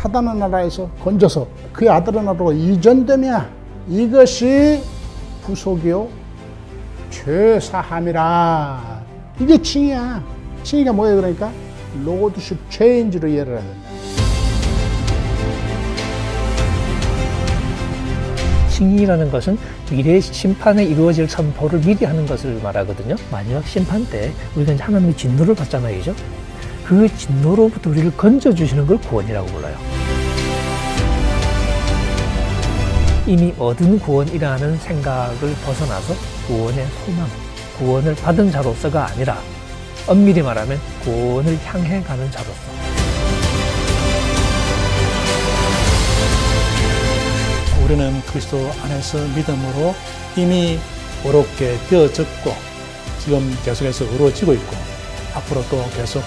사단의 나라에서 건져서 그의 아들의 나라로 이전되며 이것이 부속이요 죄사함이라. 이게 칭의야. 칭의가 뭐예요? 그러니까 로드십 체인지로 이해를 해야 된다. 칭의라는 것은 미래의 심판에 이루어질 선포를 미리 하는 것을 말하거든요. 마지막 심판 때 우리가 이제 하나님의 진노를 받잖아요, 그죠? 그 진노로부터 우리를 건져주시는 걸 구원이라고 불러요. 이미 얻은 구원이라는 생각을 벗어나서 구원의 소망, 구원을 받은 자로서가 아니라 엄밀히 말하면 구원을 향해 가는 자로서. 우리는 그리스도 안에서 믿음으로 이미 의롭게 되어졌고 지금 계속해서 의로워지고 있고 앞으로 또 계속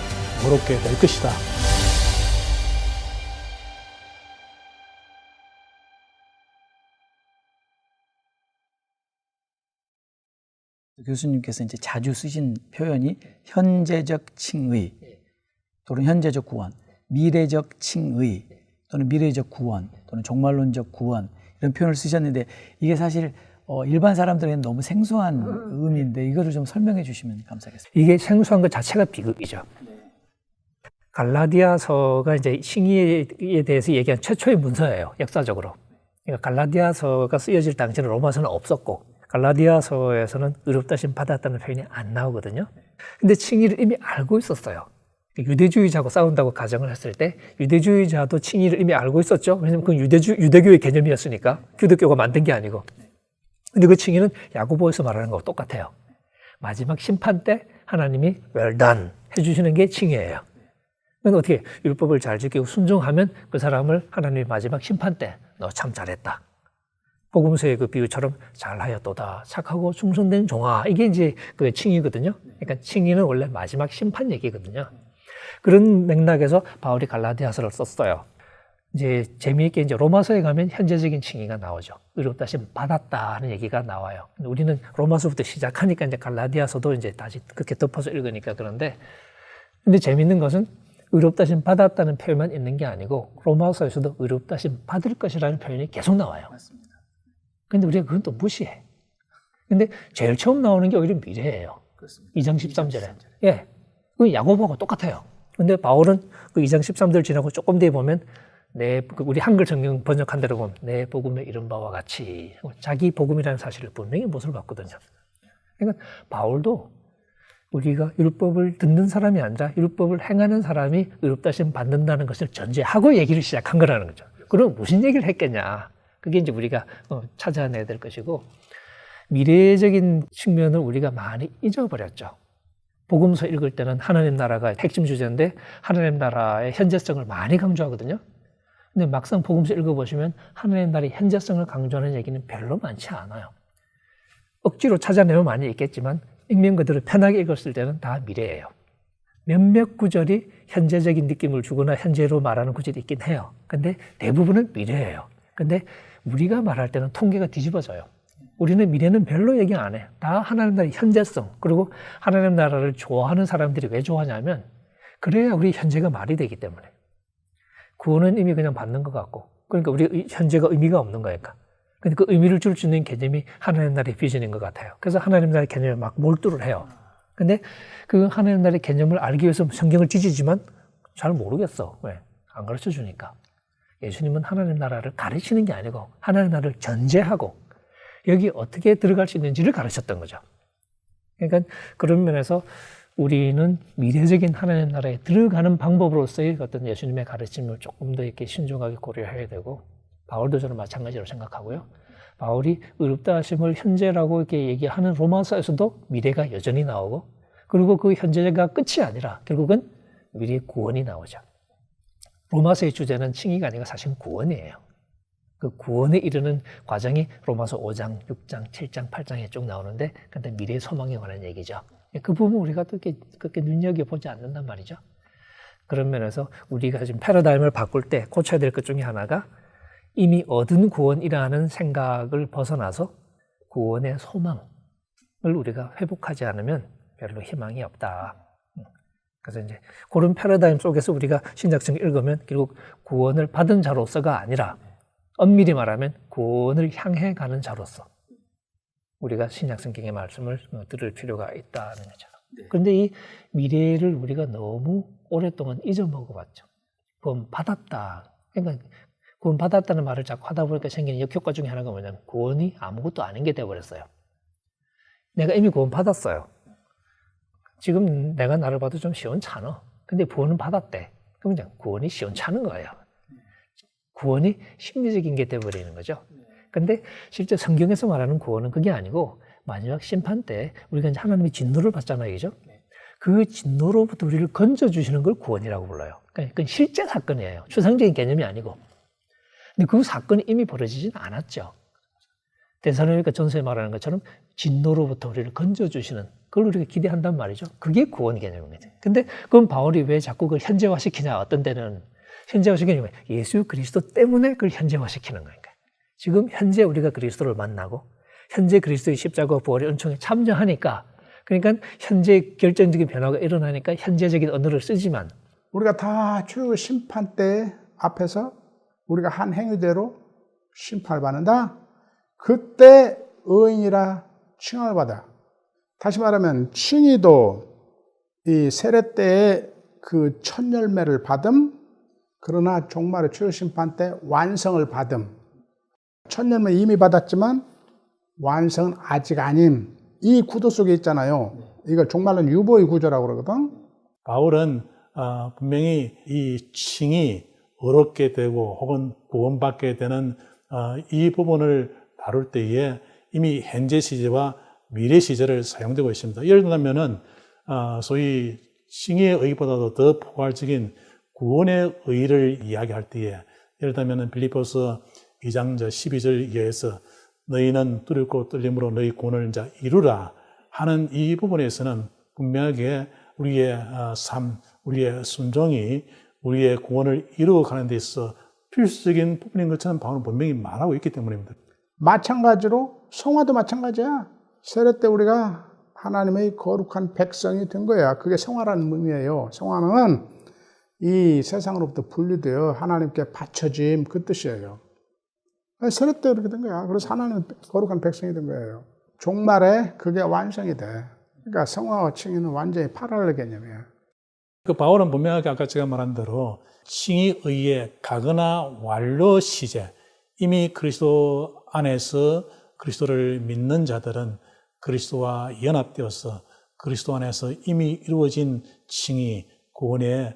의롭게 될 것이다. 교수님께서 이제 자주 쓰신 표현이 현재적 칭의 또는 현재적 구원, 미래적 칭의 또는 미래적 구원 또는 종말론적 구원 이런 표현을 쓰셨는데 이게 사실 일반 사람들에게는 너무 생소한 의미인데 이거를 좀 설명해 주시면 감사하겠습니다. 이게 생소한 것 자체가 비극이죠. 갈라디아서가 이제 칭의에 대해서 얘기한 최초의 문서예요, 역사적으로. 그러니까 갈라디아서가 쓰여질 당시에는 로마서는 없었고 갈라디아서에서는 의롭다심 받았다는 표현이 안 나오거든요. 근데 칭의를 이미 알고 있었어요. 유대주의자하고 싸운다고 가정을 했을 때 유대주의자도 칭의를 이미 알고 있었죠. 왜냐하면 그건 유대교의 개념이었으니까 기독교가 만든 게 아니고. 근데 그 칭의는 야고보에서 말하는 거하고 똑같아요. 마지막 심판 때 하나님이 well done 해주시는 게 칭의예요. 그러니까 어떻게 율법을 잘 지키고 순종하면 그 사람을 하나님이 마지막 심판 때 너 참 잘했다. 복음서의 그 비유처럼 잘하였도다. 착하고 충성된 종아. 이게 이제 그 칭의거든요. 그러니까 칭의는 원래 마지막 심판 얘기거든요. 그런 맥락에서 바울이 갈라디아서를 썼어요. 이제 재미있게 이제 로마서에 가면 현재적인 칭의가 나오죠. 의롭다심 받았다 하는 얘기가 나와요. 우리는 로마서부터 시작하니까 이제 갈라디아서도 이제 다시 그렇게 덮어서 읽으니까 그런데 근데 재미있는 것은 의롭다심 받았다는 표현만 있는 게 아니고 로마서에서도 의롭다심 받을 것이라는 표현이 계속 나와요. 맞습니다. 근데 우리가 그건 또 무시해. 근데 제일 처음 나오는 게 오히려 미래예요. 그렇습니다. 2장 13절에. 예. 그 야고보하고 똑같아요. 근데 바울은 그 2장 13절 지나고 조금 뒤에 보면 우리 한글 성경 번역한 대로 보면 내 복음에 이른 바와 같이 자기 복음이라는 사실을 분명히 못을 봤거든요. 그러니까 바울도 우리가 율법을 듣는 사람이 아니라 율법을 행하는 사람이 의롭다심 받는다는 것을 전제하고 얘기를 시작한 거라는 거죠. 그럼 무슨 얘기를 했겠냐. 그게 이제 우리가 찾아내야 될 것이고 미래적인 측면을 우리가 많이 잊어버렸죠. 복음서 읽을 때는 하나님 나라가 핵심 주제인데 하나님 나라의 현재성을 많이 강조하거든요. 근데 막상 복음서 읽어보시면 하나님 나라의 현재성을 강조하는 얘기는 별로 많지 않아요. 억지로 찾아내면 많이 있겠지만 읽는 그대로 편하게 읽었을 때는 다 미래예요. 몇몇 구절이 현재적인 느낌을 주거나 현재로 말하는 구절이 있긴 해요. 근데 대부분은 미래예요. 근데 우리가 말할 때는 통계가 뒤집어져요. 우리는 미래는 별로 얘기 안 해. 다 하나님 나라의 현재성. 그리고 하나님 나라를 좋아하는 사람들이 왜 좋아하냐면 그래야 우리 현재가 말이 되기 때문에. 구원은 이미 그냥 받는 것 같고 그러니까 우리 현재가 의미가 없는 거니까. 근데 그 의미를 줄 수 있는 개념이 하나님 나라의 비전인 것 같아요. 그래서 하나님 나라의 개념에 막 몰두를 해요. 근데 그 하나님 나라의 개념을 알기 위해서 성경을 뒤지지만 잘 모르겠어. 왜? 안 가르쳐 주니까. 예수님은 하나님 나라를 가르치는 게 아니고 하나님 나라를 전제하고 여기 어떻게 들어갈 수 있는지를 가르쳤던 거죠. 그러니까 그런 면에서 우리는 미래적인 하나님 나라에 들어가는 방법으로서의 어떤 예수님의 가르침을 조금 더 이렇게 신중하게 고려해야 되고 바울도 저는 마찬가지로 생각하고요. 바울이 의롭다 하심을 현재라고 이렇게 얘기하는 로마서에서도 미래가 여전히 나오고 그리고 그 현재가 끝이 아니라 결국은 미래의 구원이 나오죠. 로마서의 주제는 칭의가 아니라 사실 구원이에요. 그 구원에 이르는 과정이 로마서 5장, 6장, 7장, 8장에 쭉 나오는데 근데 미래의 소망에 관한 얘기죠. 그 부분 우리가 그렇게 눈여겨보지 않는단 말이죠. 그런 면에서 우리가 지금 패러다임을 바꿀 때 고쳐야 될 것 중에 하나가 이미 얻은 구원이라는 생각을 벗어나서 구원의 소망을 우리가 회복하지 않으면 별로 희망이 없다. 그래서 이제 그런 패러다임 속에서 우리가 신약성을 읽으면 결국 구원을 받은 자로서가 아니라 엄밀히 말하면 구원을 향해 가는 자로서 우리가 신약성경의 말씀을 들을 필요가 있다는 거죠. 그런데 이 미래를 우리가 너무 오랫동안 잊어먹어봤죠. 구원 받았다. 그러니까 구원 받았다는 말을 자꾸 하다 보니까 생기는 역효과 중에 하나가 뭐냐면 구원이 아무것도 아닌 게 되어버렸어요. 내가 이미 구원 받았어요. 지금 내가 나를 봐도 좀 시원찮아. 근데 구원은 받았대. 그럼 이제 구원이 시원찮은 거예요. 구원이 심리적인 게 되어버리는 거죠. 근데 실제 성경에서 말하는 구원은 그게 아니고 마지막 심판 때 우리가 이제 하나님의 진노를 받잖아요. 그죠? 그 진노로부터 우리를 건져주시는 걸 구원이라고 불러요. 그러니까 그건 실제 사건이에요. 추상적인 개념이 아니고. 근데 그 사건이 이미 벌어지진 않았죠. 데살로니가 전서에 말하는 것처럼 진노로부터 우리를 건져주시는 그걸 우리가 기대한단 말이죠. 그게 구원 개념인 거죠. 근데 그럼 바울이 왜 자꾸 그걸 현재화시키냐? 어떤 때는 현재화시키는 거예요. 예수 그리스도 때문에 그걸 현재화시키는 거예요. 지금 현재 우리가 그리스도를 만나고 현재 그리스도의 십자가와 부활의 은총에 참여하니까 그러니까 현재 결정적인 변화가 일어나니까 현재적인 언어를 쓰지만 우리가 다 주 심판 때 앞에서 우리가 한 행위대로 심판을 받는다. 그때 의인이라 칭함을 받아. 다시 말하면 칭의도 이 세례 때의 그 첫 열매를 받음, 그러나 종말의 주 심판 때 완성을 받음. 첫 열매 이미 받았지만 완성은 아직 아님. 이 구도 속에 있잖아요. 이걸 종말론 유보의 구조라고 그러거든. 바울은 분명히 이 칭이 어렵게 되고 혹은 구원받게 되는 이 부분을 다룰 때에 이미 현재 시제와 미래 시제를 사용되고 있습니다. 예를 들면은 소위 칭의 의보다도 더 포괄적인 구원의 의를 이야기할 때에 예를 들면은 빌립보서 2장 12절 이하에서 너희는 두렵고 떨림으로 너희 구원을 이제 이루라 하는 이 부분에서는 분명하게 우리의 삶, 우리의 순종이 우리의 구원을 이루어가는 데 있어 필수적인 부분인 것처럼 바울은 분명히 말하고 있기 때문입니다. 마찬가지로 성화도 마찬가지야. 세례 때 우리가 하나님의 거룩한 백성이 된 거야. 그게 성화라는 의미예요. 성화는 이 세상으로부터 분리되어 하나님께 바쳐짐 그 뜻이에요. 세례 때 그렇게 된 거야. 그래서 하나님은 거룩한 백성이 된 거예요. 종말에 그게 완성이 돼. 그러니까 성화와 칭의는 완전히 파랄렐 개념이야. 그 바울은 분명하게 아까 제가 말한 대로 칭의 의의 가거나 완료 시제, 이미 그리스도 안에서 그리스도를 믿는 자들은 그리스도와 연합되어서 그리스도 안에서 이미 이루어진 칭의, 구원에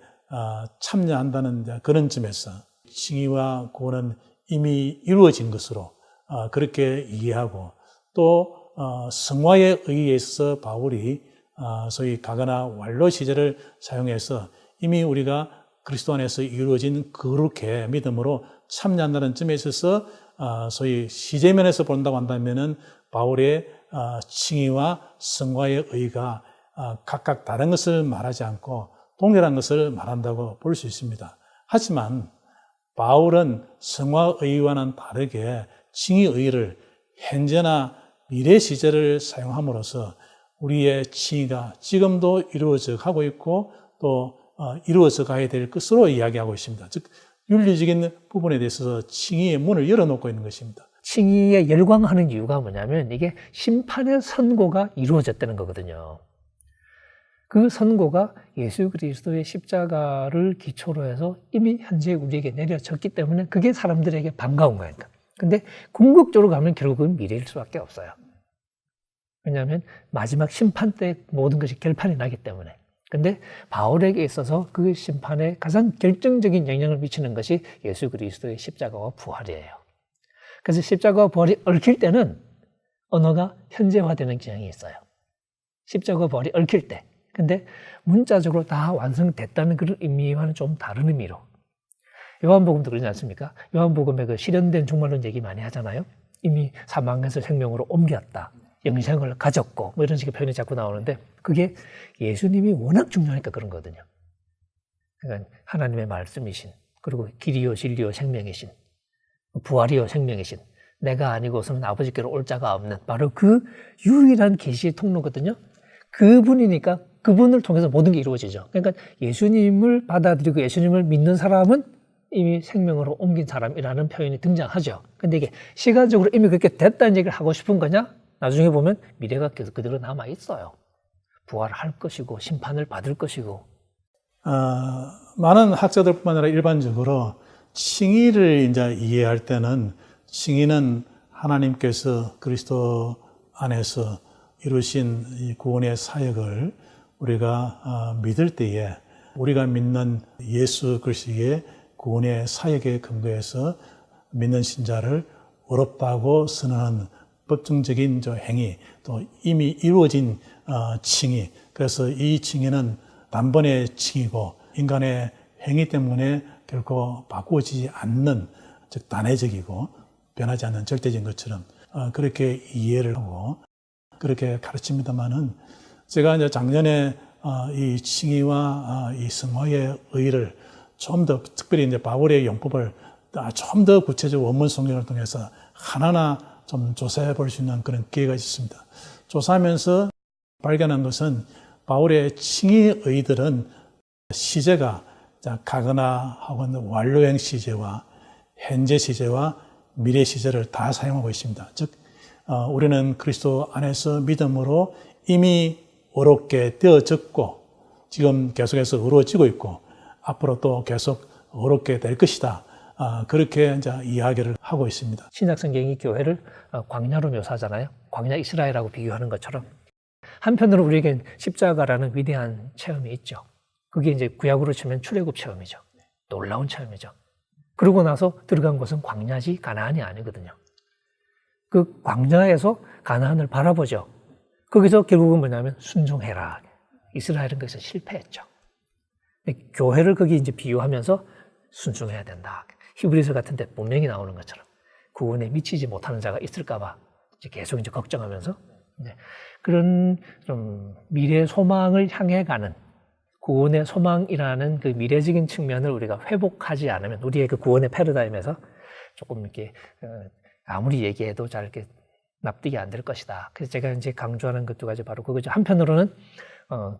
참여한다는 그런 점에서 칭의와 구원은 이미 이루어진 것으로 그렇게 이해하고 또 성화에 의해서 바울이 소위 가거나 완료 시제를 사용해서 이미 우리가 그리스도 안에서 이루어진 거룩의 믿음으로 참여한다는 점에 있어서 소위 시제면에서 본다고 한다면은 바울의 칭의와 성화의 의가 각각 다른 것을 말하지 않고 동일한 것을 말한다고 볼 수 있습니다. 하지만 바울은 성화의와는 다르게 칭의의를 현재나 미래 시제를 사용함으로써 우리의 칭의가 지금도 이루어져 가고 있고 또 이루어져 가야 될 것으로 이야기하고 있습니다. 즉 윤리적인 부분에 대해서 칭의의 문을 열어놓고 있는 것입니다. 칭의에 열광하는 이유가 뭐냐면 이게 심판의 선고가 이루어졌다는 거거든요. 그 선고가 예수 그리스도의 십자가를 기초로 해서 이미 현재 우리에게 내려졌기 때문에 그게 사람들에게 반가운 거예요. 근데 궁극적으로 가면 결국은 미래일 수밖에 없어요. 왜냐하면 마지막 심판 때 모든 것이 결판이 나기 때문에. 근데 바울에게 있어서 그 심판에 가장 결정적인 영향을 미치는 것이 예수 그리스도의 십자가와 부활이에요. 그래서 십자가와 부활이 얽힐 때는 언어가 현재화되는 경향이 있어요. 십자가와 부활이 얽힐 때. 근데 문자적으로 다 완성됐다는 그런 의미와는 좀 다른 의미로. 요한복음도 그러지 않습니까? 요한복음에 그 실현된 종말론 얘기 많이 하잖아요. 이미 사망에서 생명으로 옮겼다. 영생을 가졌고 뭐 이런 식의 표현이 자꾸 나오는데 그게 예수님이 워낙 중요하니까 그런 거거든요. 그러니까 하나님의 말씀이신 그리고 길이요 진리요 생명이신 부활이요 생명이신 내가 아니고서는 아버지께로 올 자가 없는 바로 그 유일한 계시의 통로거든요. 그분이니까 그분을 통해서 모든 게 이루어지죠. 그러니까 예수님을 받아들이고 예수님을 믿는 사람은 이미 생명으로 옮긴 사람이라는 표현이 등장하죠. 근데 이게 시간적으로 이미 그렇게 됐다는 얘기를 하고 싶은 거냐? 나중에 보면 미래가 계속 그대로 남아 있어요. 부활할 것이고 심판을 받을 것이고. 많은 학자들뿐만 아니라 일반적으로 칭의를 이제 이해할 때는 칭의는 하나님께서 그리스도 안에서 이루신 이 구원의 사역을 우리가 믿을 때에 우리가 믿는 예수 그리스도의 구원의 사역에 근거해서 믿는 신자를 의롭다고 선언하는 법정적인 행위, 또 이미 이루어진 칭의. 그래서 이 칭의는 단번의 칭의고 인간의 행위 때문에 결코 바꾸어지지 않는, 즉 단회적이고 변하지 않는 절대적인 것처럼 그렇게 이해를 하고 그렇게 가르칩니다만은, 제가 이제 작년에 이 칭의와 이 성화의 의의를 좀 더, 특별히 이제 바울의 용법을 좀 더 구체적 원문 성경을 통해서 하나하나 좀 조사해 볼 수 있는 그런 기회가 있었습니다. 조사하면서 발견한 것은 바울의 칭의 의의들은 시제가 가거나 혹은 완료형 시제와 현재 시제와 미래 시제를 다 사용하고 있습니다. 즉 우리는 그리스도 안에서 믿음으로 이미 의롭게 되어졌고 지금 계속해서 의로워지고 있고 앞으로 또 계속 의롭게 될 것이다. 그렇게 이제 이야기를 하고 있습니다. 신약 성경이 교회를 광야로 묘사하잖아요. 광야 이스라엘하고 비교하는 것처럼. 한편으로 우리에겐 십자가라는 위대한 체험이 있죠. 그게 이제 구약으로 치면 출애굽 체험이죠. 놀라운 체험이죠. 그러고 나서 들어간 곳은 광야지 가나안이 아니거든요. 그 광야에서 가나안을 바라보죠. 거기서 결국은 뭐냐면 순종해라. 이스라엘은 거기서 실패했죠. 교회를 거기 이제 비유하면서 순종해야 된다. 히브리서 같은 데 분명히 나오는 것처럼 구원에 미치지 못하는 자가 있을까봐 이제 계속 이제 걱정하면서 그런 좀 미래 소망을 향해 가는 구원의 소망이라는 그 미래적인 측면을 우리가 회복하지 않으면 우리의 그 구원의 패러다임에서 조금 이렇게 아무리 얘기해도 잘 이렇게 납득이 안 될 것이다. 그래서 제가 이제 강조하는 것 두 가지 바로 그거죠. 한편으로는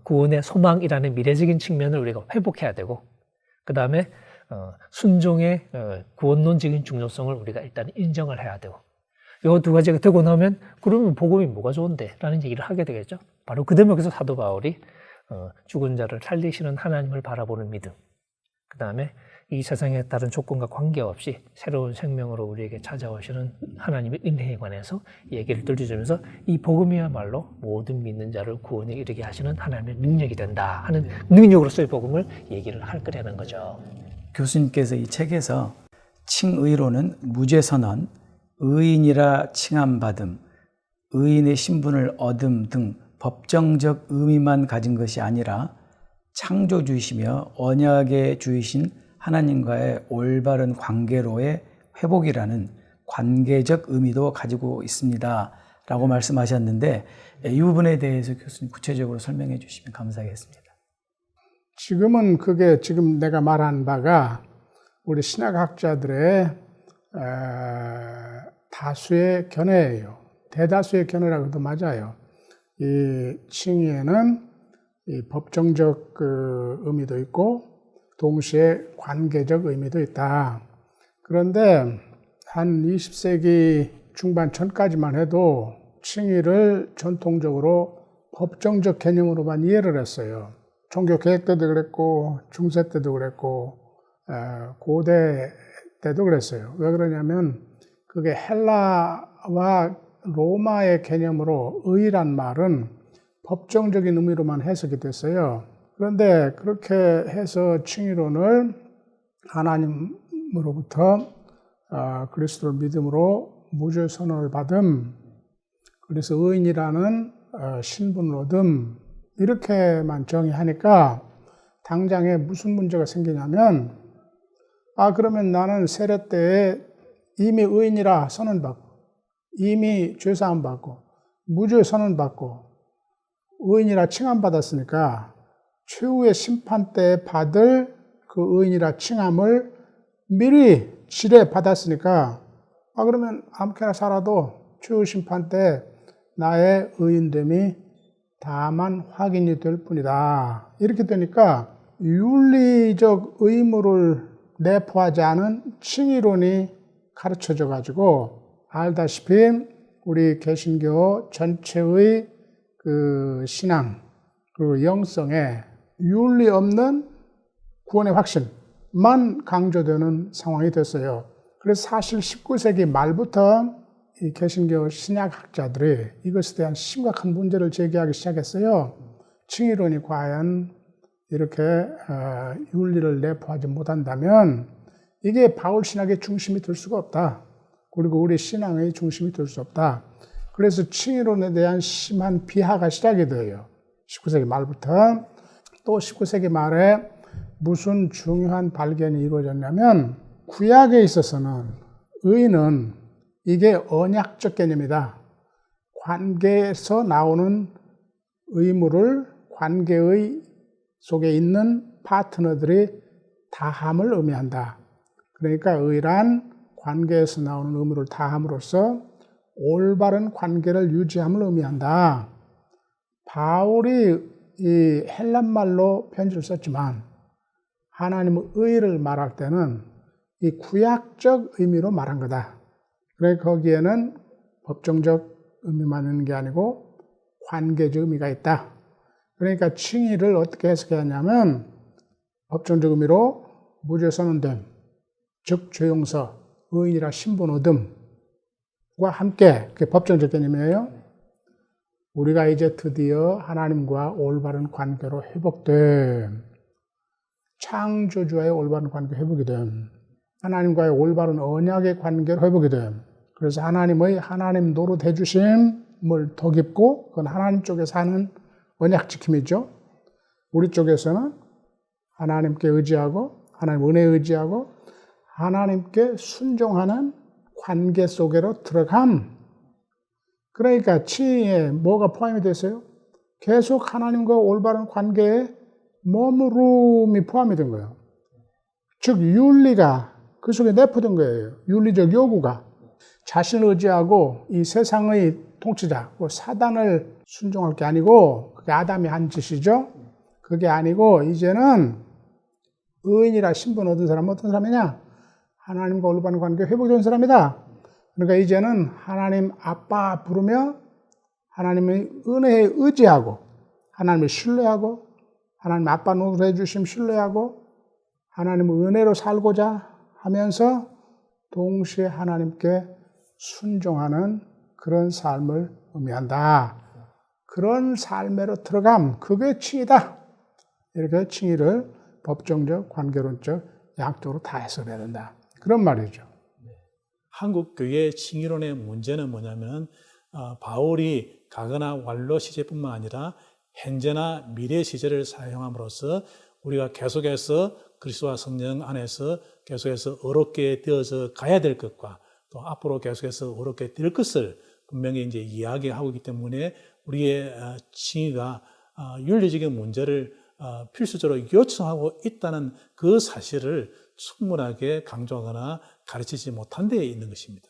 구원의 소망이라는 미래적인 측면을 우리가 회복해야 되고, 그 다음에 순종의 구원론적인 중요성을 우리가 일단 인정을 해야 되고, 이 두 가지가 되고 나면 그러면 복음이 뭐가 좋은데? 라는 얘기를 하게 되겠죠. 바로 그 대목에서 사도 바울이 죽은 자를 살리시는 하나님을 바라보는 믿음, 그 다음에 이 세상에 다른 조건과 관계없이 새로운 생명으로 우리에게 찾아오시는 하나님의 은혜에 관해서 얘기를 들려주면서 이 복음이야말로 모든 믿는 자를 구원에 이르게 하시는 하나님의 능력이 된다 하는 능력으로서의 복음을 얘기를 할 거라는 거죠. 교수님께서 이 책에서 칭의로는 무죄선언, 의인이라 칭함받음, 의인의 신분을 얻음 등 법정적 의미만 가진 것이 아니라 창조주이시며 언약의 주이신 하나님과의 올바른 관계로의 회복이라는 관계적 의미도 가지고 있습니다. 라고 말씀하셨는데 이 부분에 대해서 교수님 구체적으로 설명해 주시면 감사하겠습니다. 지금은 그게 지금 내가 말한 바가 우리 신학학자들의 다수의 견해예요. 대다수의 견해라고 해도 맞아요. 이 칭의에는 이 법정적 그 의미도 있고 동시에 관계적 의미도 있다. 그런데 한 20세기 중반 전까지만 해도 칭의를 전통적으로 법정적 개념으로만 이해를 했어요. 종교 개혁 때도 그랬고 중세 때도 그랬고 고대 때도 그랬어요. 왜 그러냐면 그게 헬라와 로마의 개념으로 의란 말은 법정적인 의미로만 해석이 됐어요. 그런데 그렇게 해서 칭의론을 하나님으로부터 그리스도를 믿음으로 무죄 선언을 받음, 그래서 의인이라는 신분을 얻음, 이렇게만 정의하니까 당장에 무슨 문제가 생기냐면 그러면 나는 세례 때에 이미 의인이라 선언받고 이미 죄사함 받고 무죄 선언받고 의인이라 칭함받았으니까 최후의 심판 때 받을 그 의인이라 칭함을 미리 지레 받았으니까 그러면 아무렇게나 살아도 최후 심판 때 나의 의인됨이 다만 확인이 될 뿐이다. 이렇게 되니까 윤리적 의무를 내포하지 않은 칭의론이 가르쳐져 가지고 알다시피 우리 개신교 전체의 그 신앙, 그 영성에 윤리 없는 구원의 확신만 강조되는 상황이 됐어요. 그래서 사실 19세기 말부터 이 개신교 신약학자들이 이것에 대한 심각한 문제를 제기하기 시작했어요. 칭의론이 과연 이렇게 윤리를 내포하지 못한다면 이게 바울 신학의 중심이 될 수가 없다. 그리고 우리 신앙의 중심이 될 수 없다. 그래서 칭의론에 대한 심한 비하가 시작이 돼요. 19세기 말부터. 또 19세기 말에 무슨 중요한 발견이 이루어졌냐면 구약에 있어서는 의는 이게 언약적 개념이다. 관계에서 나오는 의무를 관계의 속에 있는 파트너들이 다함을 의미한다. 그러니까 의란 관계에서 나오는 의무를 다함으로써 올바른 관계를 유지함을 의미한다. 바울이 이 헬란말로 편지를 썼지만 하나님의 의를 말할 때는 이 구약적 의미로 말한 거다. 그러니까 거기에는 법정적 의미만 있는 게 아니고 관계적 의미가 있다. 그러니까 칭의를 어떻게 해석하냐면 법정적 의미로 무죄 선언됨, 즉 죄용서, 의인이라 신분 얻음과 함께 그게 법정적 개념이에요. 우리가 이제 드디어 하나님과 올바른 관계로 회복됨. 창조주와의 올바른 관계 회복이 됨. 하나님과의 올바른 언약의 관계로 회복이 됨. 그래서 하나님의 하나님 노릇 해주심을 더 깊고 그건 하나님 쪽에서 하는 언약 지킴이죠. 우리 쪽에서는 하나님께 의지하고 하나님 은혜에 의지하고 하나님께 순종하는 관계 속으로 들어감. 그러니까 칭의에 뭐가 포함이 됐어요? 계속 하나님과 올바른 관계에 머무름이 포함이 된 거예요. 즉 윤리가 그 속에 내포된 거예요. 윤리적 요구가. 자신을 의지하고 이 세상의 통치자, 사단을 순종할 게 아니고 그게 아담이 한 짓이죠. 그게 아니고 이제는 의인이라 신분 얻은 사람은 어떤 사람이냐? 하나님과 올바른 관계 회복된 사람이다. 그러니까 이제는 하나님 아빠 부르며 하나님의 은혜에 의지하고 하나님을 신뢰하고 하나님 아빠 노릇해 주심 신뢰하고 하나님의 은혜로 살고자 하면서 동시에 하나님께 순종하는 그런 삶을 의미한다. 그런 삶으로 들어감, 그게 칭의다. 이렇게 칭의를 법정적, 관계론적 양쪽으로 다 해석해야 된다. 그런 말이죠. 한국 교회의 칭의론의 문제는 뭐냐면 바울이 가거나 완로 시제뿐만 아니라 현재나 미래 시제를 사용함으로써 우리가 계속해서 그리스도와 성령 안에서 계속해서 어렵게 되어서 가야 될 것과 또 앞으로 계속해서 어렵게 될 것을 분명히 이제 이야기하고 있기 때문에 우리의 칭의가 윤리적인 문제를 필수적으로 요청하고 있다는 그 사실을 충분하게 강조하거나 가르치지 못한 데에 있는 것입니다.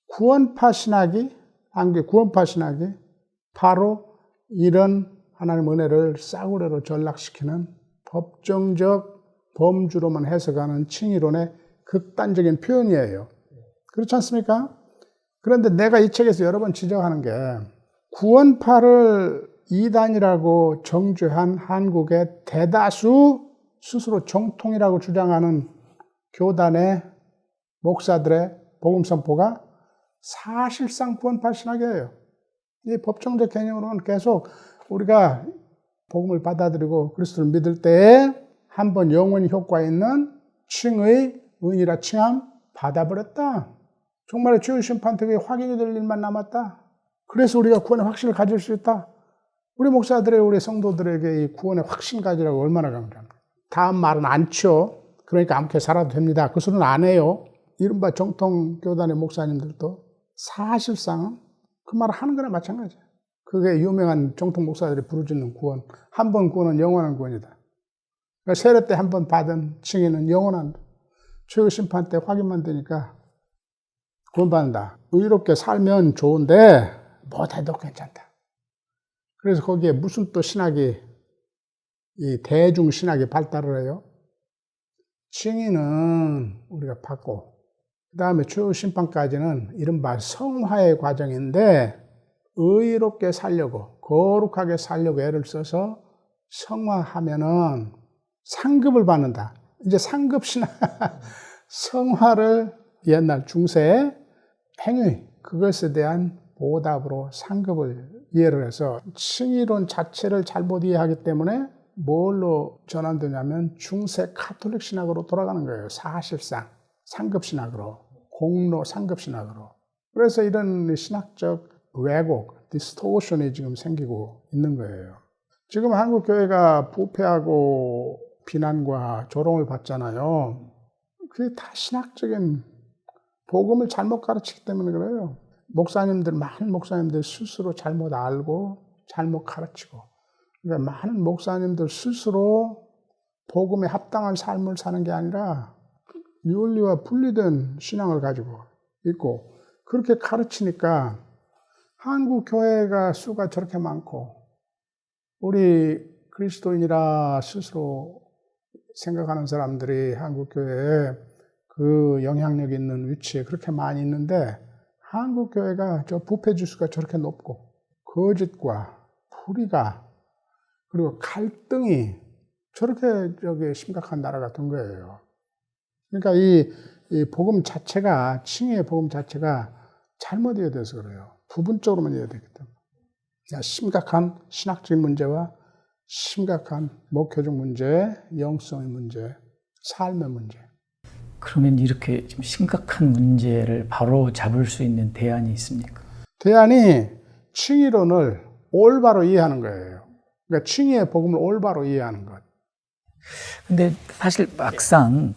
구원파 신학이, 한국의 구원파 신학이 바로 이런 하나님 은혜를 싸구려로 전락시키는 법정적 범주로만 해석하는 칭의론의 극단적인 표현이에요. 그렇지 않습니까? 그런데 내가 이 책에서 여러 번 지적하는 게 구원파를 이단이라고 정죄한 한국의 대다수 스스로 정통이라고 주장하는 교단의 목사들의 복음 선포가 사실상 구원파 신학이에요. 이 법정적 개념으로는 계속 우리가 복음을 받아들이고 그리스도를 믿을 때에 한번 영원히 효과 있는 칭의, 의인이라 칭함 받아버렸다. 정말 주의 심판 되게 확인이 될 일만 남았다. 그래서 우리가 구원의 확신을 가질 수 있다. 우리 목사들의 우리 성도들에게 이 구원의 확신 가지라고 얼마나 강조합니까? 다음 말은 않죠. 그러니까 아무렇게 살아도 됩니다. 그 소리는 안 해요. 이른바 정통 교단의 목사님들도 사실상은 그 말을 하는 거나 마찬가지예요. 그게 유명한 정통 목사들이 부르짖는 구원. 한 번 구원은 영원한 구원이다. 그러니까 세례 때 한 번 받은 칭의는 영원한, 최후 심판 때 확인만 되니까 구원받는다. 의롭게 살면 좋은데 못해도 괜찮다. 그래서 거기에 무슨 또 신학이, 이 대중 신학이 발달을 해요. 칭의는 우리가 받고, 그 다음에 최후 심판까지는 이른바 성화의 과정인데, 의롭게 살려고, 거룩하게 살려고 애를 써서 성화하면은 상급을 받는다. 이제 상급 신학, 성화를 옛날 중세 행위, 그것에 대한 보답으로 상급을 이해를 해서 칭의론 자체를 잘못 이해하기 때문에 뭘로 전환되냐면 중세 카톨릭 신학으로 돌아가는 거예요. 사실상 상급 신학으로, 공로 상급 신학으로. 그래서 이런 신학적 왜곡, 디스토션이 지금 생기고 있는 거예요. 지금 한국 교회가 부패하고 비난과 조롱을 받잖아요. 그게 다 신학적인 복음을 잘못 가르치기 때문에 그래요. 많은 목사님들 스스로 잘못 알고 잘못 가르치고, 그러니까 많은 목사님들 스스로 복음에 합당한 삶을 사는 게 아니라 윤리와 분리된 신앙을 가지고 있고, 그렇게 가르치니까 한국 교회가 수가 저렇게 많고, 우리 그리스도인이라 스스로 생각하는 사람들이 한국 교회에 그 영향력 있는 위치에 그렇게 많이 있는데, 한국 교회가 저 부패 지수가 저렇게 높고, 거짓과 불의가, 그리고 갈등이 저렇게 심각한 나라가 된 거예요. 그러니까 이 복음 자체가, 칭의의 복음 자체가 잘못 이해돼서 그래요. 부분적으로만 이해되기 때문에. 심각한 신학적인 문제와 심각한 목회적 문제, 영성의 문제, 삶의 문제. 그러면 이렇게 좀 심각한 문제를 바로 잡을 수 있는 대안이 있습니까? 대안이 칭의론을 올바로 이해하는 거예요. 그러니까 칭의의 복음을 올바로 이해하는 것. 근데 사실 막상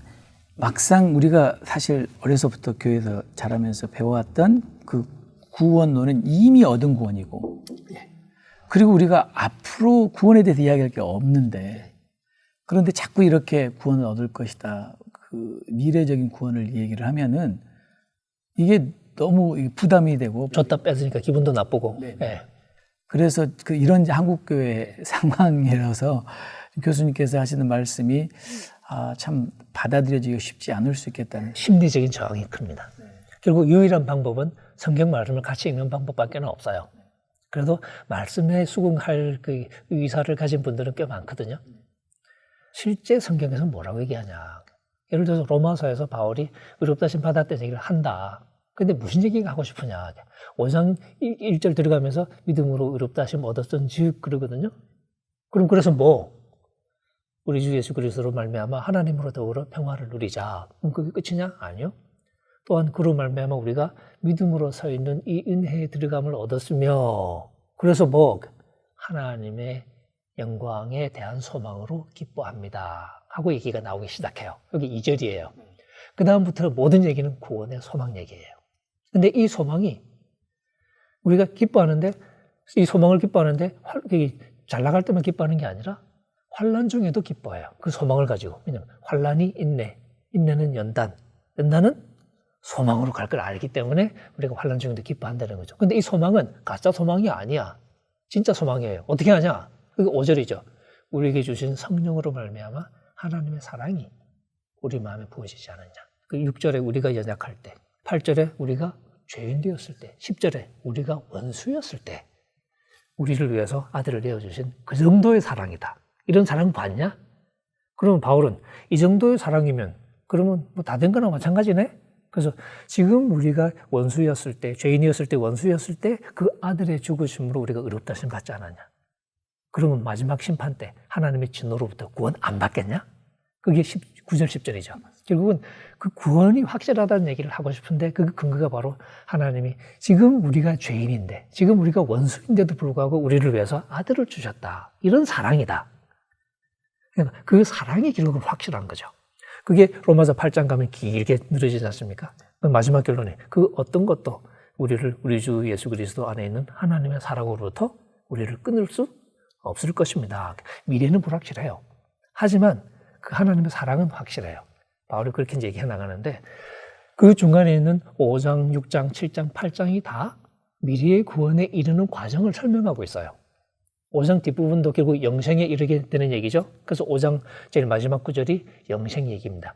우리가 사실 어려서부터 교회에서 자라면서 배워왔던 그 구원론은 이미 얻은 구원이고, 그리고 우리가 앞으로 구원에 대해서 이야기할 게 없는데, 그런데 자꾸 이렇게 구원을 얻을 것이다, 그 미래적인 구원을 얘기를 하면은 이게 너무 부담이 되고, 줬다 뺏으니까 기분도 나쁘고. 예. 그래서 이런 한국교회 상황이라서 교수님께서 하시는 말씀이 참 받아들여지기 쉽지 않을 수 있겠다는. 심리적인 저항이 큽니다. 결국 유일한 방법은 성경 말씀을 같이 읽는 방법밖에 없어요. 그래도 말씀에 수긍할 그 의사를 가진 분들은 꽤 많거든요. 실제 성경에서 뭐라고 얘기하냐. 예를 들어서 로마서에서 바울이 의롭다심 받았다는 얘기를 한다. 근데 무슨 얘기가 하고 싶으냐. 5장 1절 들어가면서 믿음으로 의롭다심 얻었던 즉 그러거든요. 그럼 그래서 우리 주 예수 그리스도로 말미암아 하나님으로 더불어 평화를 누리자. 그럼 그게 끝이냐? 아니요. 또한 그로 말미암아 우리가 믿음으로 서 있는 이 은혜의 들어감을 얻었으며, 그래서 하나님의 영광에 대한 소망으로 기뻐합니다 하고 얘기가 나오기 시작해요. 여기 2절이에요. 그 다음부터 모든 얘기는 구원의 소망 얘기예요. 근데 이 소망이 우리가 기뻐하는데, 이 소망을 기뻐하는데 잘 나갈 때만 기뻐하는 게 아니라 환난 중에도 기뻐해요. 그 소망을 가지고. 왜냐하면 환난이 인내, 인내는 연단, 연단은 소망으로 갈 걸 알기 때문에 우리가 환난 중에도 기뻐한다는 거죠. 근데 이 소망은 가짜 소망이 아니야. 진짜 소망이에요. 어떻게 하냐? 그게 5절이죠. 우리에게 주신 성령으로 말미암아 하나님의 사랑이 우리 마음에 부어지지 않느냐. 그 6절에 우리가 연약할 때, 8절에 우리가 죄인 되었을 때, 10절에 우리가 원수였을 때 우리를 위해서 아들을 내어주신 그 정도의 사랑이다. 이런 사랑 봤냐? 그러면 바울은 이 정도의 사랑이면 그러면 다 된 거나 마찬가지네? 그래서 지금 우리가 원수였을 때, 죄인이었을 때, 원수였을 때 그 아들의 죽으심으로 우리가 의롭다심 받지 않았냐? 그러면 마지막 심판 때 하나님의 진노로부터 구원 안 받겠냐? 그게 9절, 10절이죠. 결국은 그 구원이 확실하다는 얘기를 하고 싶은데 그 근거가 바로 하나님이 지금 우리가 죄인인데, 지금 우리가 원수인데도 불구하고 우리를 위해서 아들을 주셨다. 이런 사랑이다. 그러니까 그 사랑이 결국은 확실한 거죠. 그게 로마서 8장 가면 길게 늘어지지 않습니까? 마지막 결론이 그 어떤 것도 우리 주 예수 그리스도 안에 있는 하나님의 사랑으로부터 우리를 끊을 수 없을 것입니다. 미래는 불확실해요. 하지만 그 하나님의 사랑은 확실해요. 바울이 그렇게 이제 얘기해 나가는데 그 중간에 있는 5장, 6장, 7장, 8장이 다 미래의 구원에 이르는 과정을 설명하고 있어요. 5장 뒷부분도 결국 영생에 이르게 되는 얘기죠. 그래서 5장 제일 마지막 구절이 영생 얘기입니다.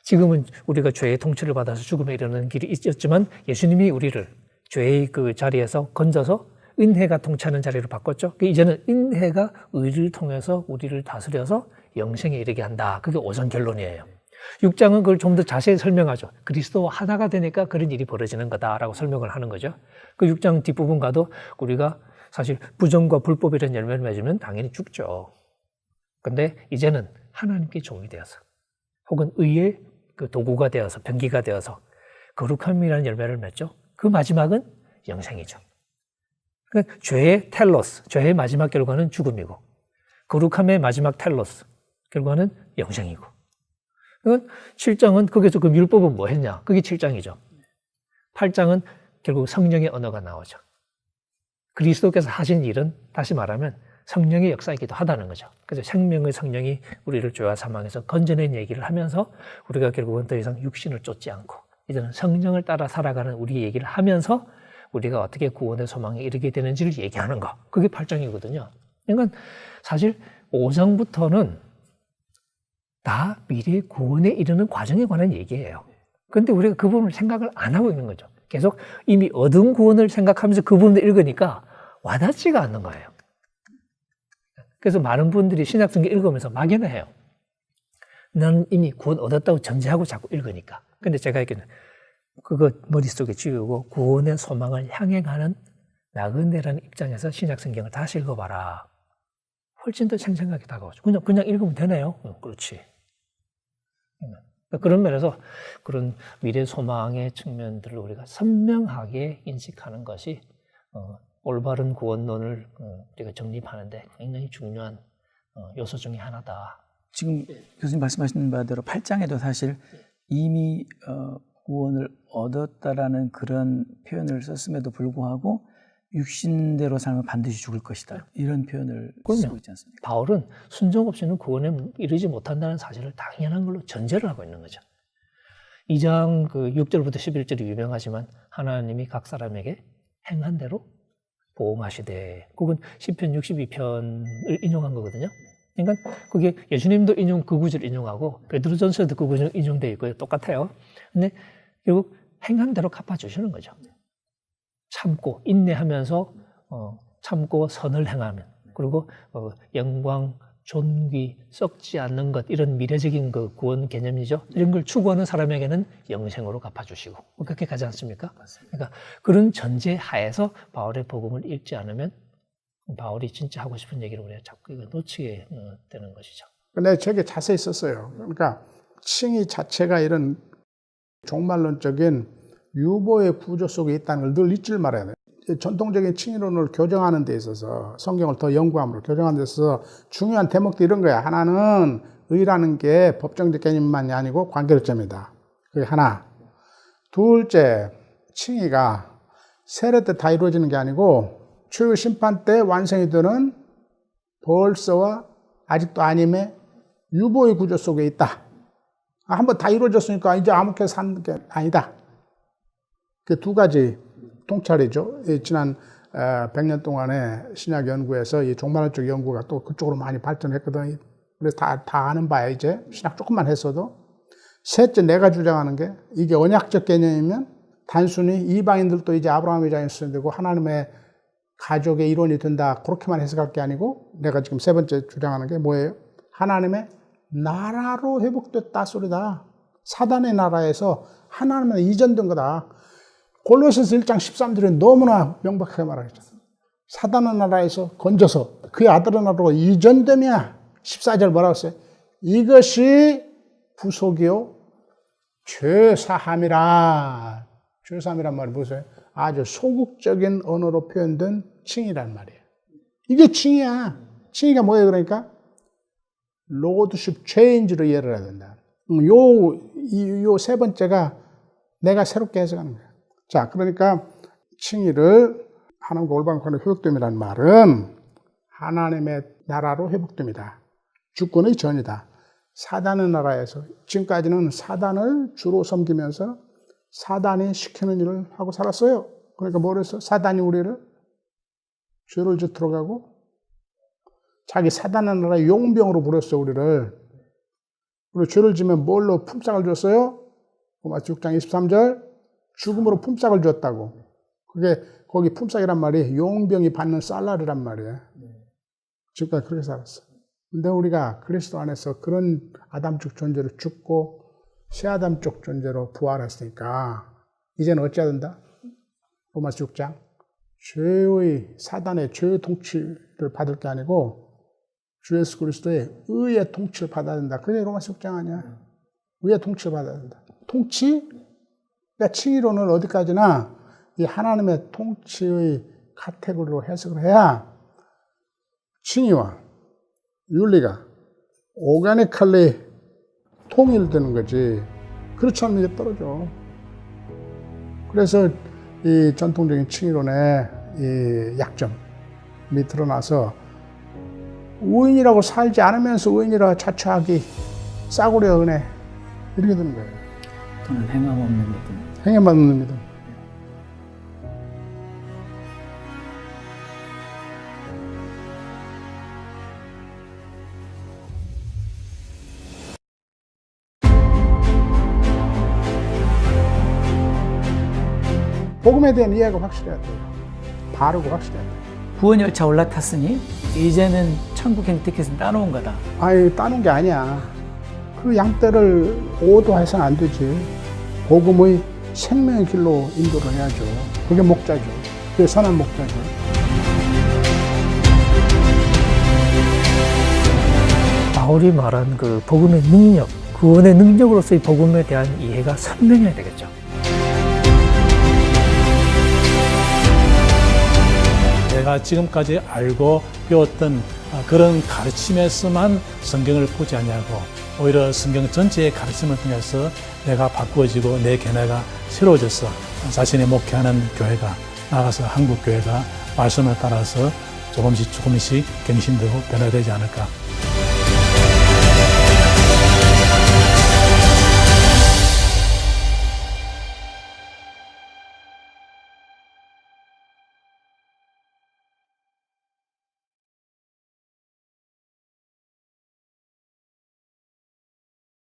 지금은 우리가 죄의 통치를 받아서 죽음에 이르는 길이 있었지만 예수님이 우리를 죄의 그 자리에서 건져서 은혜가 통치하는 자리로 바꿨죠. 이제는 은혜가 의를 통해서 우리를 다스려서 영생에 이르게 한다. 그게 5장 결론이에요. 6장은 그걸 좀 더 자세히 설명하죠. 그리스도와 하나가 되니까 그런 일이 벌어지는 거다라고 설명을 하는 거죠. 그 6장 뒷부분 가도 우리가 사실 부정과 불법이라는 열매를 맺으면 당연히 죽죠. 근데 이제는 하나님께 종이 되어서 혹은 의의 그 도구가 되어서 병기가 되어서 거룩함이라는 열매를 맺죠. 그 마지막은 영생이죠. 그러니까 죄의 텔로스, 죄의 마지막 결과는 죽음이고 거룩함의 마지막 텔로스, 결과는 영생이고. 그러니까 7장은 거기서 그 율법은 뭐 했냐? 그게 7장이죠. 8장은 결국 성령의 언어가 나오죠. 그리스도께서 하신 일은 다시 말하면 성령의 역사이기도 하다는 거죠. 그래서 생명의 성령이 우리를 죄와 사망에서 건져낸 얘기를 하면서 우리가 결국은 더 이상 육신을 쫓지 않고 이제는 성령을 따라 살아가는 우리 얘기를 하면서 우리가 어떻게 구원의 소망에 이르게 되는지를 얘기하는 거. 그게 8장이거든요. 그러니까 사실 5장부터는 다 미래 구원에 이르는 과정에 관한 얘기예요. 그런데 우리가 그 부분을 생각을 안 하고 있는 거죠. 계속 이미 얻은 구원을 생각하면서 그 부분을 읽으니까 와닿지가 않는 거예요. 그래서 많은 분들이 신약성경 읽으면서 막연해요. 나는 이미 구원 얻었다고 전제하고 자꾸 읽으니까. 근데 제가 얘기는 그거 머릿속에 지우고 구원의 소망을 향해 가는 나그네라는 입장에서 신약성경을 다시 읽어봐라. 훨씬 더 생생하게 다가오죠. 그냥 읽으면 되네요. 그렇지. 그런 면에서 그런 미래 소망의 측면들을 우리가 선명하게 인식하는 것이 올바른 구원론을 우리가 정립하는데 굉장히 중요한 요소 중에 하나다. 지금 교수님 말씀하신 바대로 8장에도 사실 이미 구원을 얻었다라는 그런 표현을 썼음에도 불구하고 육신대로 살면 반드시 죽을 것이다. 이런 표현을 쓰고 있지 않습니까? 바울은 순종 없이는 구원에 이르지 못한다는 사실을 당연한 걸로 전제를 하고 있는 거죠. 2장 그 6절부터 11절이 유명하지만 하나님이 각 사람에게 행한 대로 보응하시되, 그건 시편 62편을 인용한 거거든요. 그러니까 그게 예수님도 그 구절 인용하고 베드로전서에도 그 구절 인용되어 있고요. 똑같아요. 근데 결국 행한 대로 갚아주시는 거죠. 참고 인내하면서 참고 선을 행하면, 그리고 영광, 존귀, 썩지 않는 것, 이런 미래적인 그 구원 개념이죠. 이런 걸 추구하는 사람에게는 영생으로 갚아주시고, 그렇게 가지 않습니까? 그러니까 그런 전제 하에서 바울의 복음을 읽지 않으면 바울이 진짜 하고 싶은 얘기를 우리가 자꾸 이거 놓치게 되는 것이죠. 근데 저게 자세히 썼어요. 그러니까 칭의 자체가 이런 종말론적인 유보의 구조 속에 있다는 걸 늘 잊지 말아야 돼요. 전통적인 칭의론을 교정하는 데 있어서, 성경을 더 연구함으로 교정하는 데 있어서 중요한 대목도 이런 거야. 하나는 의라는 게 법정적 개념만이 아니고 관계점이다. 그게 하나. 둘째, 칭의가 세례 때 다 이루어지는 게 아니고 최후 심판 때 완성이 되는 벌써와 아직도 아님의 유보의 구조 속에 있다. 한번 다 이루어졌으니까 이제 아무렇게 사는 게 아니다. 그 두 가지 통찰이죠. 지난 100년 동안의 신약 연구에서 이 종말론적 연구가 또 그쪽으로 많이 발전했거든. 그래서 다 아는 바야, 이제. 신약 조금만 했어도. 셋째, 내가 주장하는 게, 이게 언약적 개념이면 단순히 이방인들도 이제 아브라함의 자녀가 되고 하나님의 가족의 일원이 된다, 그렇게만 해석할 게 아니고, 내가 지금 세 번째 주장하는 게 뭐예요? 하나님의 나라로 회복됐다 소리다. 사단의 나라에서 하나님의 이전된 거다. 골로새서 1장 13절에 너무나 명백하게 말하죠. 사단의 나라에서 건져서 그의 아들의 나라로 이전되며, 14절 뭐라고 했어요? 이것이 구속이요 죄사함이라. 죄사함이란 말이 무엇이에요? 아주 소극적인 언어로 표현된 칭의란 말이에요. 이게 칭의야. 칭의가 뭐예요? 그러니까 로드십 체인지로 이해를 해야 된다. 요 세 번째가 내가 새롭게 해석하는 거야. 자, 그러니까 칭의를 하나님과 올바른 관계로 회복됨이라는 말은 하나님의 나라로 회복됩니다. 주권의 전이다. 사단의 나라에서 지금까지는 사단을 주로 섬기면서 사단이 시키는 일을 하고 살았어요. 그러니까 뭐랬어? 사단이 우리를 죄를 짓도록 하고 자기 사단의 나라 용병으로 부렸어, 우리를. 그리고 죄를 지면 뭘로 품삯을 줬어요? 로마서 6장 23절. 죽음으로 품삯을 줬다고. 그게 거기 품삯이란 말이 용병이 받는 살라리란 말이에요. 지금까지 그렇게 살았어. 근데 우리가 그리스도 안에서 그런 아담적 존재로 죽고 새 아담적 존재로 부활했으니까 이제는 어찌해야 된다? 로마서 6장. 죄의 사단의 죄의 통치를 받을 게 아니고 주 예수 그리스도의 의의 통치를 받아야 된다. 그게 로마서 6장 아니야. 의의 통치를 받아야 된다. 통치? 그러니까 칭의론은 어디까지나 이 하나님의 통치의 카테고리로 해석을 해야 칭의와 윤리가 오가니컬리 통일되는 거지. 그렇지 않으면 이제 떨어져. 그래서 이 전통적인 칭의론의 이 약점이 드러나서 의인이라고 살지 않으면서 의인이라 자처하기 싸구려 은혜 이렇게 되는 거예요. 또는 행함 없는 믿음. 행함 없는 믿음. 복음에 대한 이해가 확실해야 돼요. 바르고 확실해야 돼요. 구원 열차 올라탔으니 이제는 천국 행태께서 따놓은 거다. 아니, 따는 게 아니야. 그 양떼를 오도해서는 안 되지. 복음의 생명의 길로 인도를 해야죠. 그게 목자죠. 그게 선한 목자죠. 바울이 말한 그 복음의 능력, 구원의 능력으로서의 복음에 대한 이해가 선명해야 되겠죠. 내가 지금까지 알고 배웠던 그런 가르침에서만 성경을 보지 아니하고 오히려 성경 전체의 가르침을 통해서 내가 바꾸어지고 내 견해가 새로워져서 자신의 목회하는 교회가 나가서 한국 교회가 말씀을 따라서 조금씩 갱신되고 변화되지 않을까.